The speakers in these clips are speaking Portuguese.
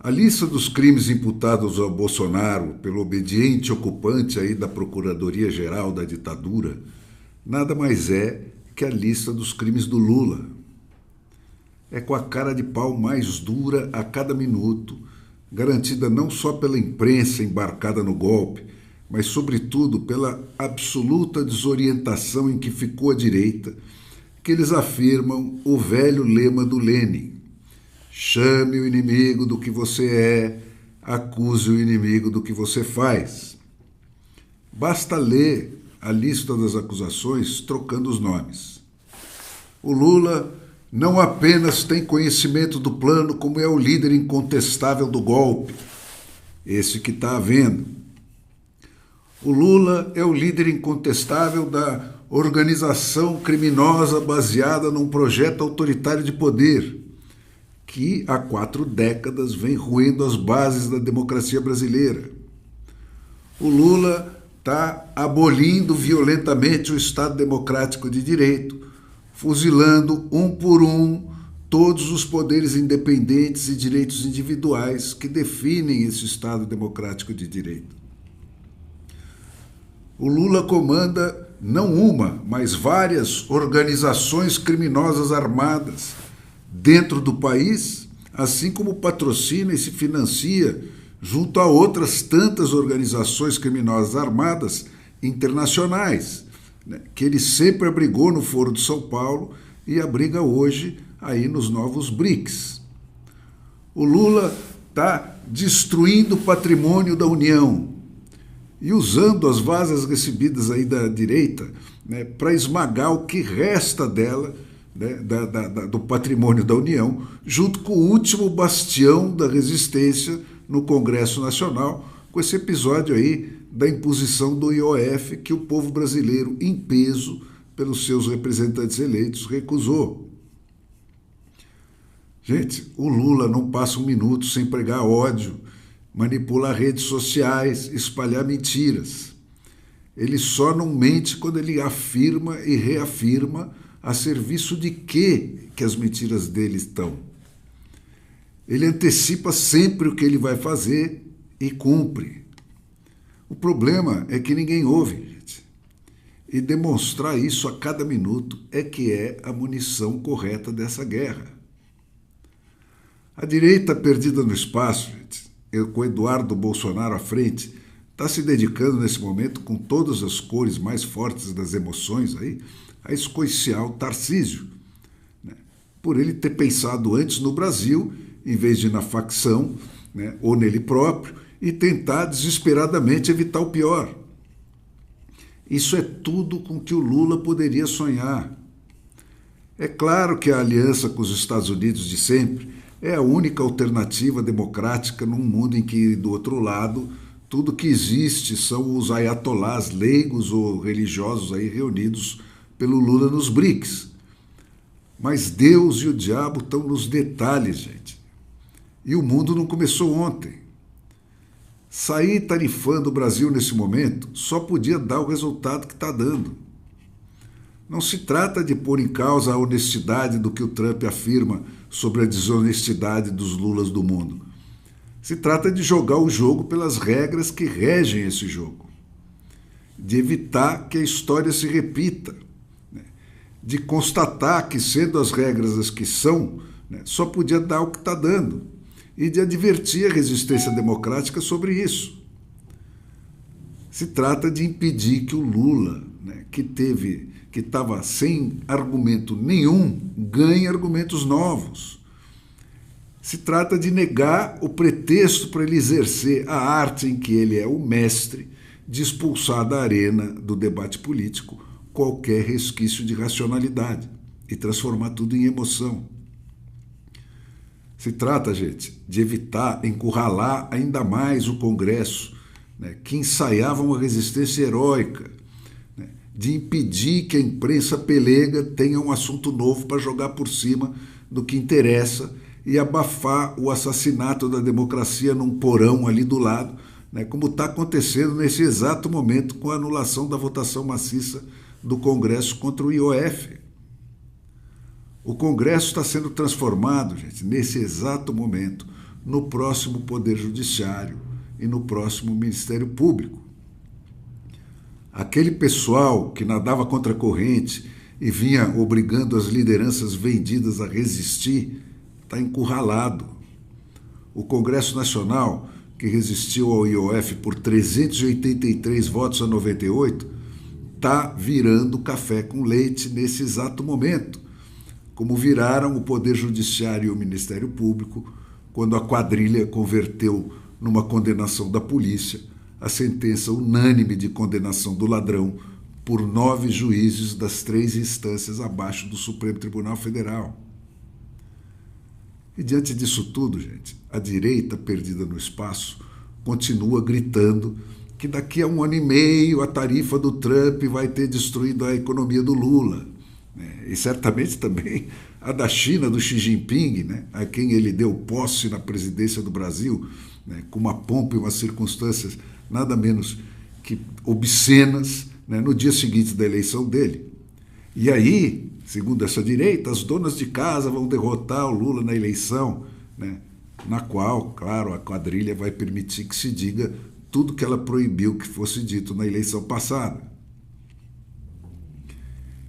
A lista dos crimes imputados ao Bolsonaro pelo obediente ocupante aí da Procuradoria-Geral da ditadura nada mais é que a lista dos crimes do Lula. É com a cara de pau mais dura a cada minuto, garantida não só pela imprensa embarcada no golpe, mas sobretudo pela absoluta desorientação em que ficou a direita, que eles afirmam o velho lema do Lênin: chame o inimigo do que você é, acuse o inimigo do que você faz. Basta ler a lista das acusações trocando os nomes. O Lula não apenas tem conhecimento do plano, como é o líder incontestável do golpe, esse que está havendo. O Lula é o líder incontestável da organização criminosa baseada num projeto autoritário de poder, que há 4 décadas vem roendo as bases da democracia brasileira. O Lula está abolindo violentamente o Estado Democrático de Direito, fuzilando um por um todos os poderes independentes e direitos individuais que definem esse Estado Democrático de Direito. O Lula comanda não uma, mas várias organizações criminosas armadas dentro do país, assim como patrocina e se financia junto a outras tantas organizações criminosas armadas internacionais, né, que ele sempre abrigou no Foro de São Paulo e abriga hoje aí nos novos BRICS. O Lula está destruindo o patrimônio da União e usando as vasas recebidas aí da direita, né, para esmagar o que resta dela, né, do patrimônio da União, junto com o último bastião da resistência no Congresso Nacional, com esse episódio aí da imposição do IOF que o povo brasileiro, em peso, pelos seus representantes eleitos, recusou. Gente, o Lula não passa um minuto sem pregar ódio, manipular redes sociais, espalhar mentiras. Ele só não mente quando ele afirma e reafirma a serviço de quê que as mentiras dele estão. Ele antecipa sempre o que ele vai fazer e cumpre. O problema é que ninguém ouve, gente. E demonstrar isso a cada minuto é que é a munição correta dessa guerra. A direita perdida no espaço, gente, com Eduardo Bolsonaro à frente, está se dedicando nesse momento, com todas as cores mais fortes das emoções, aí, a escoiciar o Tarcísio, né? Por ele ter pensado antes no Brasil, em vez de na facção, né, ou nele próprio, e tentar desesperadamente evitar o pior. Isso é tudo com que o Lula poderia sonhar. É claro que a aliança com os Estados Unidos de sempre é a única alternativa democrática num mundo em que, do outro lado, tudo que existe são os ayatolás leigos ou religiosos aí reunidos pelo Lula nos BRICS. Mas Deus e o diabo estão nos detalhes, gente. E o mundo não começou ontem. Sair tarifando o Brasil nesse momento só podia dar o resultado que está dando. Não se trata de pôr em causa a honestidade do que o Trump afirma sobre a desonestidade dos Lulas do mundo. Se trata de jogar o jogo pelas regras que regem esse jogo. De evitar que a história se repita. De constatar que, sendo as regras as que são, só podia dar o que está dando. E de advertir a resistência democrática sobre isso. Se trata de impedir que o Lula, que estava sem argumento nenhum, ganhe argumentos novos. Se trata de negar o pretexto para ele exercer a arte em que ele é o mestre, de expulsar da arena do debate político qualquer resquício de racionalidade e transformar tudo em emoção. Se trata, gente, de evitar encurralar ainda mais o Congresso, que ensaiava uma resistência heróica, de impedir que a imprensa pelega tenha um assunto novo para jogar por cima do que interessa e abafar o assassinato da democracia num porão ali do lado, como está acontecendo nesse exato momento com a anulação da votação maciça do Congresso contra o IOF. O Congresso está sendo transformado, gente, nesse exato momento, no próximo Poder Judiciário e no próximo Ministério Público. Aquele pessoal que nadava contra a corrente e vinha obrigando as lideranças vendidas a resistir, está encurralado. O Congresso Nacional, que resistiu ao IOF por 383 votos a 98, está virando café com leite nesse exato momento, como viraram o Poder Judiciário e o Ministério Público quando a quadrilha converteu numa condenação da polícia a sentença unânime de condenação do ladrão por 9 juízes das 3 instâncias abaixo do Supremo Tribunal Federal. E diante disso tudo, gente, a direita perdida no espaço continua gritando que daqui a 1 ano e meio a tarifa do Trump vai ter destruído a economia do Lula. E certamente também a da China, do Xi Jinping, a quem ele deu posse na presidência do Brasil, com uma pompa e umas circunstâncias nada menos que obscenas, no dia seguinte da eleição dele. E aí, segundo essa direita, as donas de casa vão derrotar o Lula na eleição, na qual, claro, a quadrilha vai permitir que se diga tudo que ela proibiu que fosse dito na eleição passada.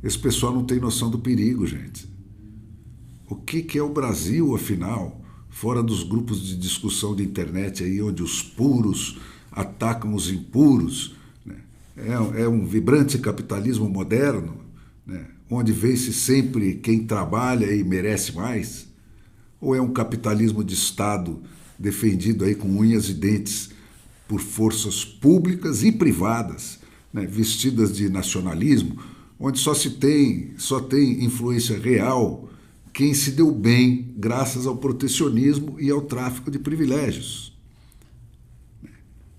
Esse pessoal não tem noção do perigo, gente. O que é o Brasil, afinal, fora dos grupos de discussão de internet aí, onde os puros atacam os impuros? É um vibrante capitalismo moderno, onde vence sempre quem trabalha e merece mais? Ou é um capitalismo de Estado defendido aí com unhas e dentes por forças públicas e privadas, vestidas de nacionalismo, onde só tem influência real quem se deu bem graças ao protecionismo e ao tráfico de privilégios?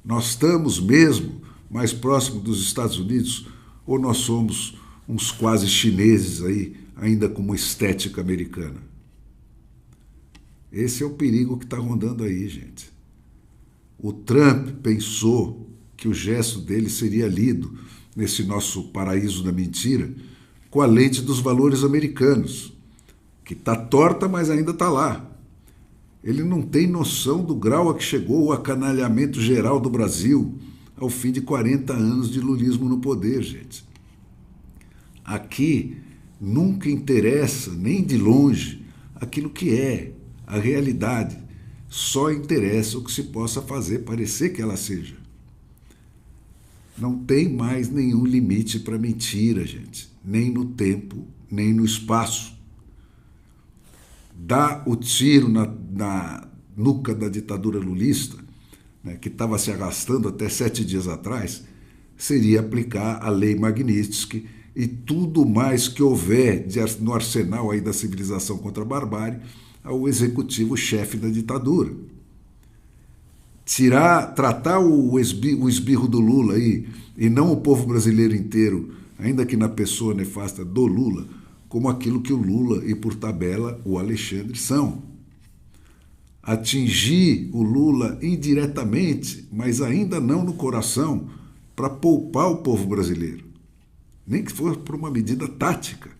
Nós estamos mesmo mais próximos dos Estados Unidos ou nós somos uns quase chineses aí, ainda com uma estética americana? Esse é o perigo que está rondando aí, gente. O Trump pensou que o gesto dele seria lido nesse nosso paraíso da mentira com a lente dos valores americanos, que está torta, mas ainda está lá. Ele não tem noção do grau a que chegou o acanalhamento geral do Brasil ao fim de 40 anos de lulismo no poder, gente. Aqui nunca interessa, nem de longe, aquilo que é a realidade. Só interessa o que se possa fazer parecer que ela seja. Não tem mais nenhum limite para mentira, gente. Nem no tempo, nem no espaço. Dar o tiro na nuca da ditadura lulista, que estava se arrastando até 7 dias atrás, seria aplicar a lei Magnitsky e tudo mais que houver no arsenal aí da civilização contra a barbárie ao executivo-chefe da ditadura. Tratar o esbirro do Lula aí, e não o povo brasileiro inteiro, ainda que na pessoa nefasta do Lula, como aquilo que o Lula e, por tabela, o Alexandre são. Atingir o Lula indiretamente, mas ainda não no coração, para poupar o povo brasileiro. Nem que for por uma medida tática.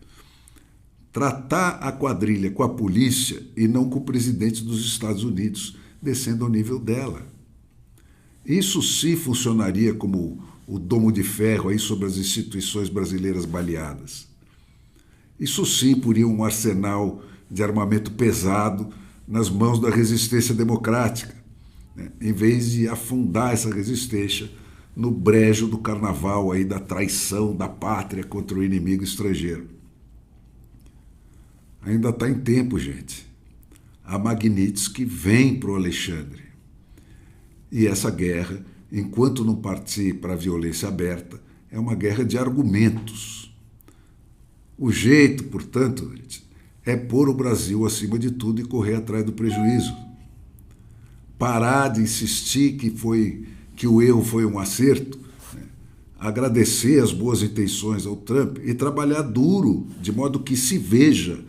Tratar a quadrilha com a polícia e não com o presidente dos Estados Unidos, descendo ao nível dela. Isso sim funcionaria como o domo de ferro aí sobre as instituições brasileiras baleadas. Isso sim poria um arsenal de armamento pesado nas mãos da resistência democrática, em vez de afundar essa resistência no brejo do carnaval aí da traição da pátria contra o inimigo estrangeiro. Ainda está em tempo, gente. A Magnitsky vem para o Alexandre. E essa guerra, enquanto não partir para a violência aberta, é uma guerra de argumentos. O jeito, portanto, gente, é pôr o Brasil acima de tudo e correr atrás do prejuízo. Parar de insistir que o erro foi um acerto, agradecer as boas intenções ao Trump e trabalhar duro, de modo que se veja,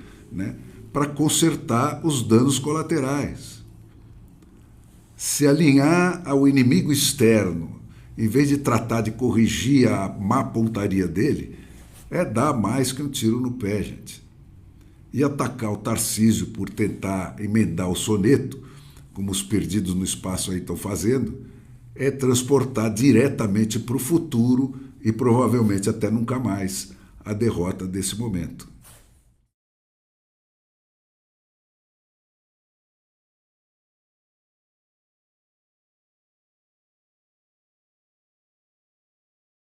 para consertar os danos colaterais. Se alinhar ao inimigo externo, em vez de tratar de corrigir a má pontaria dele, é dar mais que um tiro no pé, gente. E atacar o Tarcísio por tentar emendar o soneto como os perdidos no espaço aí estão fazendo, é transportar diretamente para o futuro e provavelmente até nunca mais a derrota desse momento.